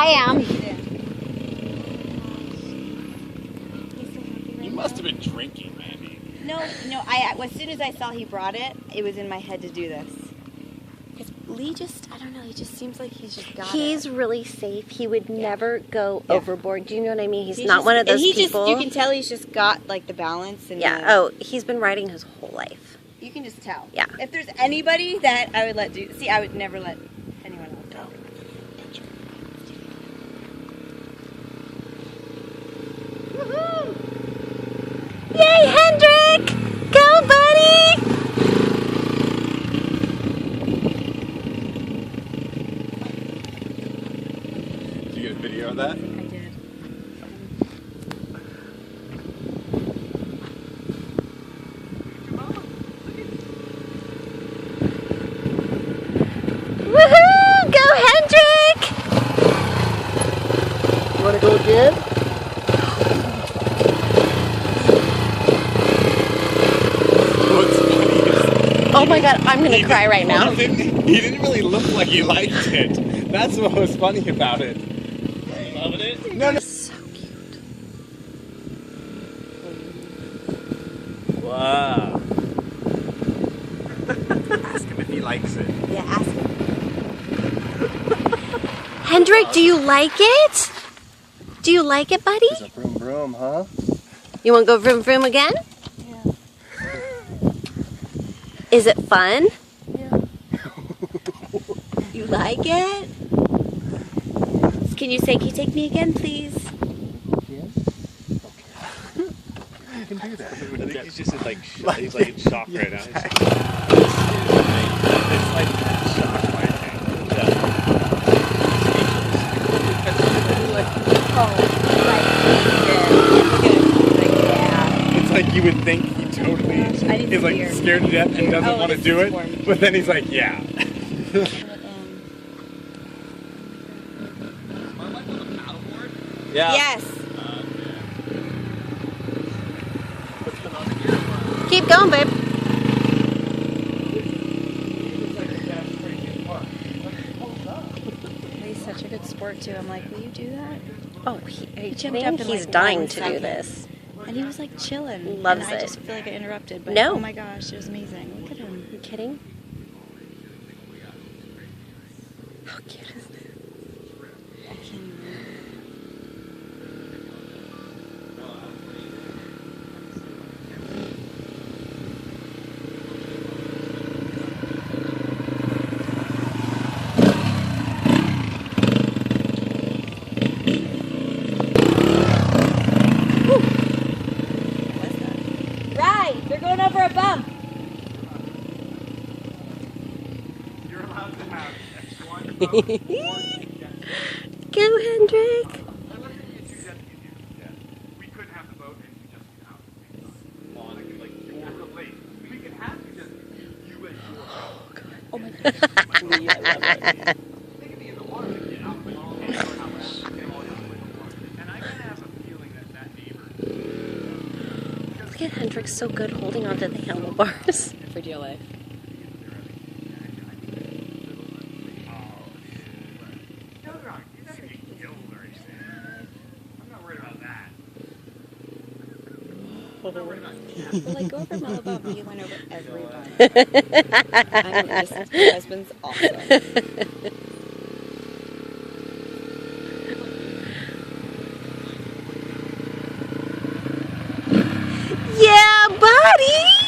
I am. You must have been drinking, Mandy. No. As soon as I saw he brought it, it was in my head to do this. Lee I don't know, he just seems like he's just got He's really safe. He would never go overboard. Do you know what I mean? He's not just, one of those and people. You can tell he's just got like the balance. And He's been riding his whole life. You can just tell. Yeah. If there's anybody that I would let do, I would never let anyone else go. Woohoo! Yay, Hendrick! Go, buddy! Did you get a video of that? I did. Woohoo! Go, Hendrick! You want to go again? Oh my god, I'm gonna cry right now. He didn't really look like he liked it. That's what was funny about it. You loving it? No. So cute. Wow. Ask him if he likes it. Yeah, ask him. Hendrick, do you like it? Do you like it, buddy? It's a vroom vroom, huh? You want to go vroom vroom again? Yeah. Is it fun? Yeah. You like it? Can you take me again, please? Yeah? Okay. You can do that. I think he's just in he's like in shock right now. It's like shock right now. It's like you would think he totally is like scared to death and doesn't want to do it, but then he's like, yeah. Yeah. Yes. Keep going, babe. He's such a good sport too. I'm like, will you do that? Oh, he jumped up in, he's like, dying 1 to do second. this. And he was like chilling. Loves and I it. just feel like I interrupted. But No. oh my gosh, it was amazing. Look at him. Are you kidding? How cute is this? I can't even. Right, they're going over a bump. You're allowed to have X1. Go, Hendrick. We couldn't have the boat and you just out. Like you're the late. We can have you just you and your Oh my god. They can be in the water and get out with all the and I kind of have a feeling that neighbor. Look at Hendrick, so good holding onto the handlebars. For dear life. But like, go over Mother Bob, you went over every bump. I'm just, my husband's awesome. Yeah, buddy!